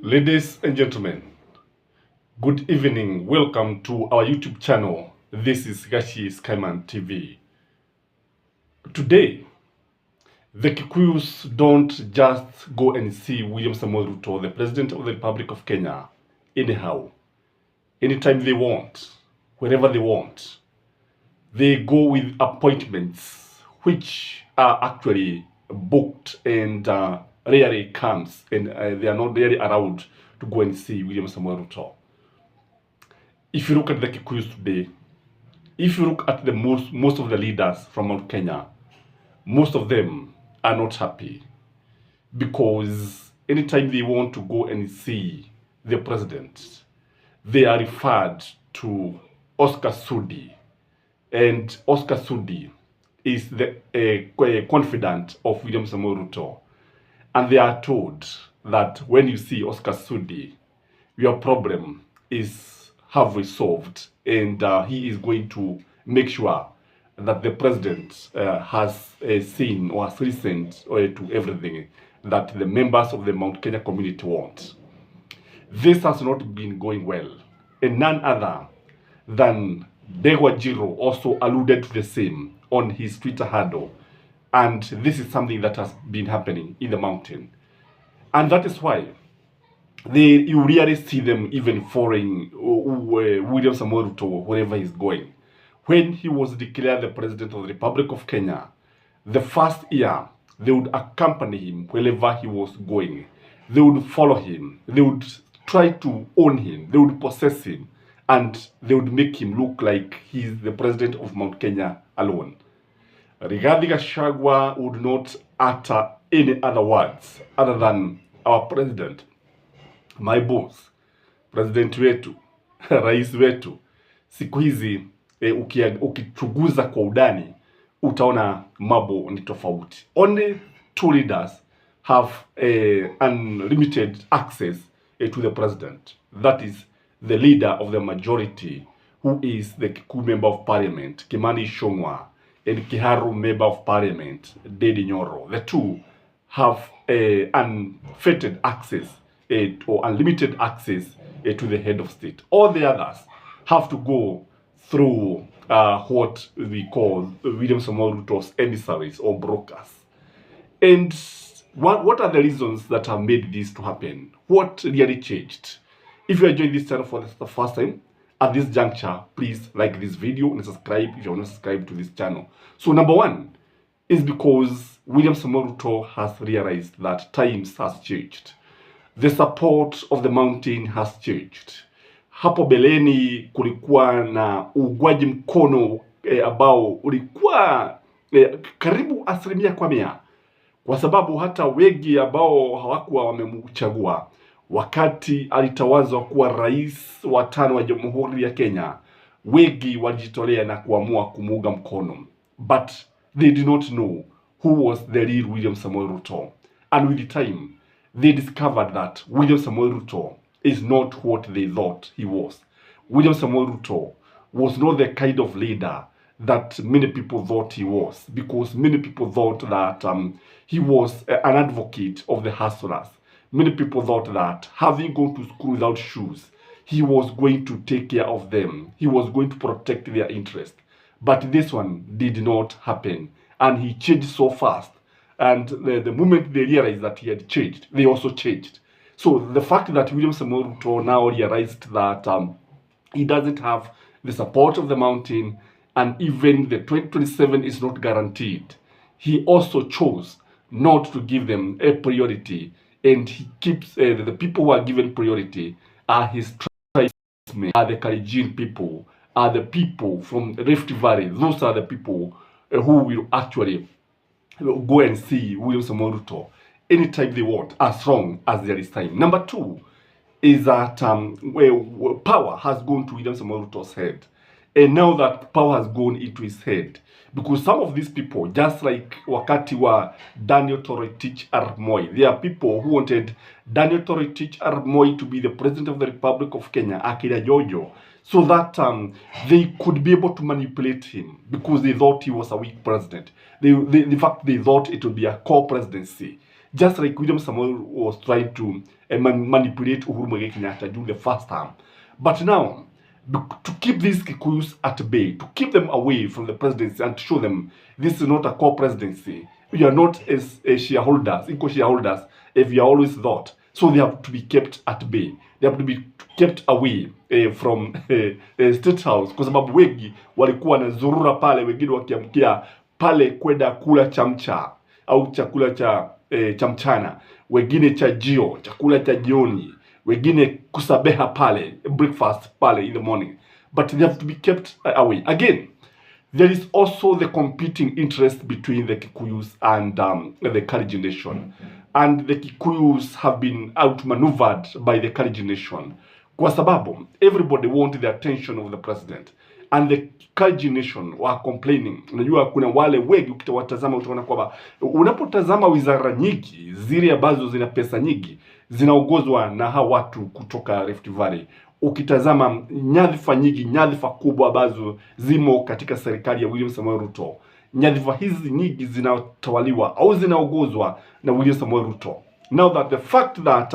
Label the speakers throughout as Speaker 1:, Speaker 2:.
Speaker 1: Ladies and gentlemen, good evening. Welcome to our YouTube channel. This is Gashi Skyman TV. Today, the Kikuyus don't just go and see William Samoei Ruto, the President of the Republic of Kenya, anyhow, anytime they want, wherever they want. They go with appointments which are actually booked and rarely comes, and they are not really allowed to go and see William Samoei Ruto. If you look at the Kikuyus today, if you look at the most of the leaders from Mount Kenya, most of them are not happy because anytime they want to go and see the president, they are referred to Oscar Sudi, and Oscar Sudi is the confidant of William Samoei Ruto, and they are told that when you see Oscar Sudi, your problem is have resolved, and he is going to make sure that the president has seen or has listened to everything that the members of the Mount Kenya community want. This has not been going well, and none other than Degwa Jiro also alluded to the same on his Twitter handle, and this is something that has been happening in the mountain, and that is why you rarely see them even following William Samoei Ruto wherever he's going. When he was declared the President of the Republic of Kenya, the first year, they would accompany him wherever he was going. They would follow him. They would try to own him. They would possess him. And they would make him look like he's the President of Mount Kenya alone. Rigathi Gachagua would not utter any other words other than our president, my boss, president wetu, rais wetu. Siku hizi ukichunguza kwa udani utaona mambo ni tofauti. Only two leaders have unlimited access to the president. That is the leader of the majority, who is the Kikuyu member of parliament, Kimani Ichung'wah, and Kiharu member of parliament, Ndindi Nyoro. The two have unfettered access or unlimited access to the head of state. All the others have to go through what we call William Samoei Ruto's emissaries or brokers. And what are the reasons that have made this to happen? What really changed? If you are joining this channel for the first time, at this juncture, please like this video and subscribe if you are not subscribed to this channel. So number one is because William Samoei Ruto has realized that times has changed. The support of the mountain has changed. Hapo beleni kulikuwa na uungwaji mkono ambao ulikuwa karibu 100%, kwa sababu hata wengi ambao hawakuwa wamemchagua wakati alitawazwa kuwa rais wa 5 wa Jamhuri ya Kenya, wengi walijitolea na kuamua kumuunga mkono, but they did not know who was the real William Samoei Ruto. And with the time, they discovered that William Samoei Ruto is not what they thought he was. William Samoei Ruto was not the kind of leader that many people thought he was, because many people thought that he was an advocate of the hustlers. Many people thought that having gone to school without shoes, he was going to take care of them. He was going to protect their interest. But this one did not happen, and he changed so fast. And the moment they realized that he had changed, they also changed. So the fact that William Samoei Ruto now realized that he doesn't have the support of the mountain, and even the 2027 is not guaranteed, he also chose not to give them a priority, and he keeps the people who are given priority are his tribesmen, are the Kalenjin people, are the people from Rift Valley. Those are the people who will actually go and see William Samoei Ruto anytime they want, as long as there is time. Number two is that power has gone to William Samoei Ruto's head. And now that power has gone into his head, because some of these people, just like wakati wa Daniel Toroitich arap Moi, there are people who wanted Daniel Toroitich arap Moi to be the president of the Republic of Kenya, Akira Jojo, so that they could be able to manipulate him, because they thought he was a weak president. In fact, they thought it would be a core presidency. just like William Samoei was trying to manipulate Uhuru Muigai Kenyatta during the first term. But now, to keep these Kikuyus at bay, to keep them away from the presidency and to show them this is not a core presidency, you are not as shareholders, equal shareholders, if you are always thought. So they have to be kept at bay. They have to be kept away from State House, kwa sababu wengi walikuwa na zurura pale, wengine wakiamkia pale kwenda kula chamcha au chakula cha mchana, wengine chajio, chakula cha jioni, wengine kusabeha pale, breakfast pale in the morning. But they have to be kept away. Again, there is also the competing interest between the Kikuyus and the Kalenjin nation. And the Kikuyus have been outmaneuvered by the Kalenjin nation. Kwa sababu, everybody want the attention of the president. And the Kalenjin nation were complaining. Unajua kuna wale wengi ukitawatazama utaona kwamba unapotazama wizara nyingi zile ambazo zina pesa nyingi zinaongozwa na hawa watu kutoka Rift Valley. Ukitazama nyadhifa nyingi, nyadhifa kubwa ambazo zimo katika serikali ya William Samoei Ruto, nyadhifa hizi nyingi zinatawaliwa au zinaongozwa na William Samoei Ruto. Now that the fact that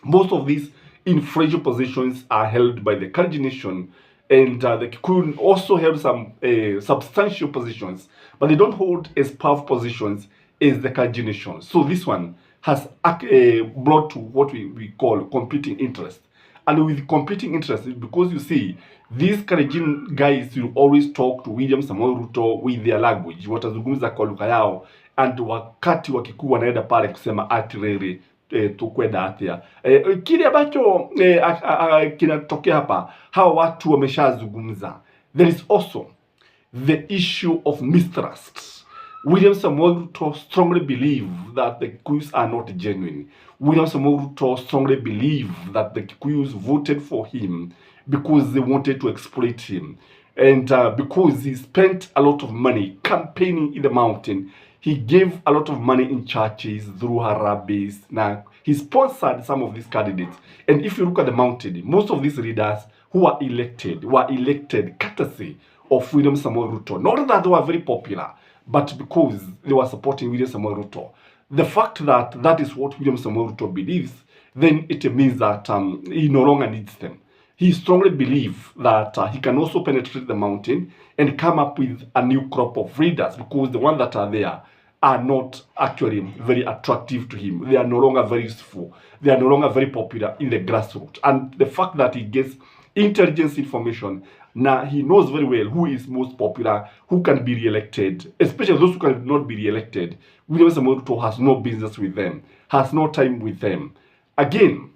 Speaker 1: most of these influential positions are held by the Kalenjin nation, and the Kikuyu also held some substantial positions, but they don't hold as powerful positions as the Kalenjin nation. So this one has brought to what we call competing interest. And with competing interests, because you see, these Kalenjin guys will always talk to William Samoei Ruto with their language, watazungumza kwa lugha yao, and wakati wa Kikuyu wanaenda pale kusema atirere tukwenda atia. Kile ambacho kinatokea hapa, hawa watu wameshazungumza. There is also the issue of mistrust. William Samoei Ruto strongly believe that the Kikuyus are not genuine. William Samoei Ruto strongly believe that the Kikuyus voted for him because they wanted to exploit him. And because he spent a lot of money campaigning in the mountain, he gave a lot of money in churches through Harabes. Now, he sponsored some of these candidates. And if you look at the mountain, most of these leaders who were elected courtesy of William Samoei Ruto. Not that they were very popular, but because they were supporting William Samoei Ruto. The fact that that is what William Samoei Ruto believes, then it means that he no longer needs them. He strongly believes that he can also penetrate the mountain and come up with a new crop of leaders, because the ones that are there are not actually very attractive to him. They are no longer very useful. They are no longer very popular in the grassroots. And the fact that he gets intelligence information, now he knows very well who is most popular, who can be re-elected, especially those who cannot be re-elected. William Samoei Ruto has no business with them, has no time with them. Again,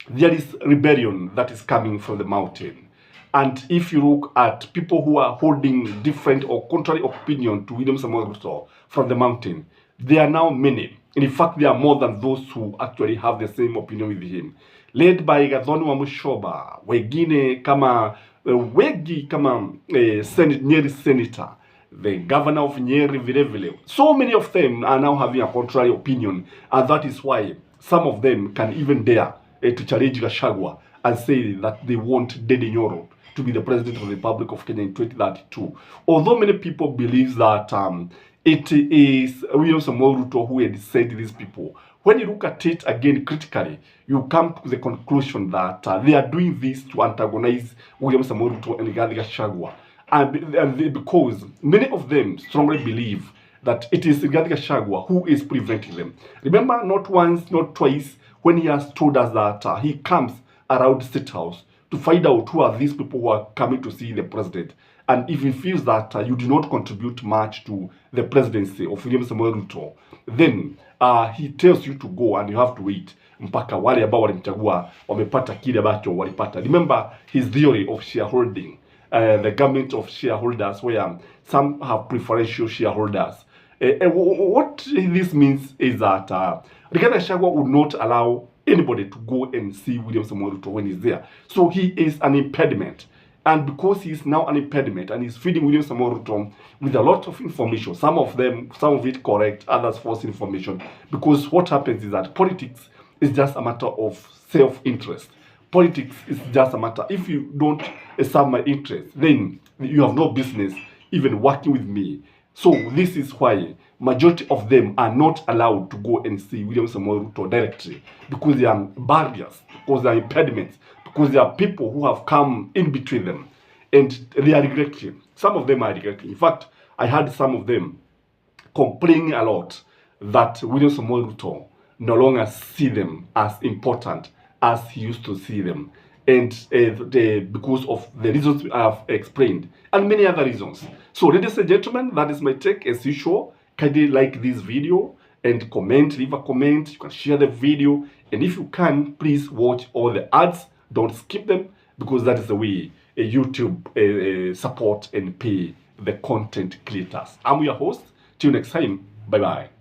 Speaker 1: there is rebellion that is coming from the mountain. And if you look at people who are holding different or contrary opinion to William Samoei Ruto from the mountain, there are now many. In fact, there are more than those who actually have the same opinion with him. Led by Gathoni wa Mushoba, wengine kama wengi kama Nyeri Senator, the governor of Nyeri vilevile. So many of them are now having a contrary opinion, and that is why some of them can even dare to challenge Gachagua and say that they want Dede Nyoro to be the president of the Republic of Kenya in 2032. Although many people believe that it is William Samoei Ruto who had sent these people, when you look at it again critically, you come to the conclusion that they are doing this to antagonize William Samoei Ruto and Rigathi Gachagua. And because many of them strongly believe that it is Rigathi Gachagua who is preventing them. Remember, not once, not twice, when he has told us that he comes around State House to find out who are these people who are coming to see the president. And if he feels that you do not contribute much to the presidency of William Samoei Ruto, then he tells you to go and you have to wait mpaka wale ambao walimchagua wamepata kile ambacho walipata. Remember his theory of shareholding, the government of shareholders, where some have preferential shareholders. What this means is that Rigathi Gachagua would not allow anybody to go and see William Samoei Ruto when he's there. So he is an impediment. And because he is now an impediment and he's feeding William Samoei Ruto with a lot of information, some of it correct, others false information, because what happens is that politics is just a matter of self-interest. Politics is just a matter, if you don't serve my interest, then you have no business even working with me. So this is why majority of them are not allowed to go and see William Samoei Ruto directly because there are barriers, because there are impediments, because there are people who have come in between them, and they are regretting. Some of them are regretting. In fact, I had some of them complaining a lot that William Samoei Ruto no longer see them as important as he used to see them, and because of the reasons I have explained and many other reasons. So, ladies and gentlemen, that is my take as usual. Kindly like this video and comment, leave a comment. You can share the video, and if you can, please watch all the ads. Don't skip them, because that is the way YouTube support and pay the content creators. I'm your host. Till next time, bye bye.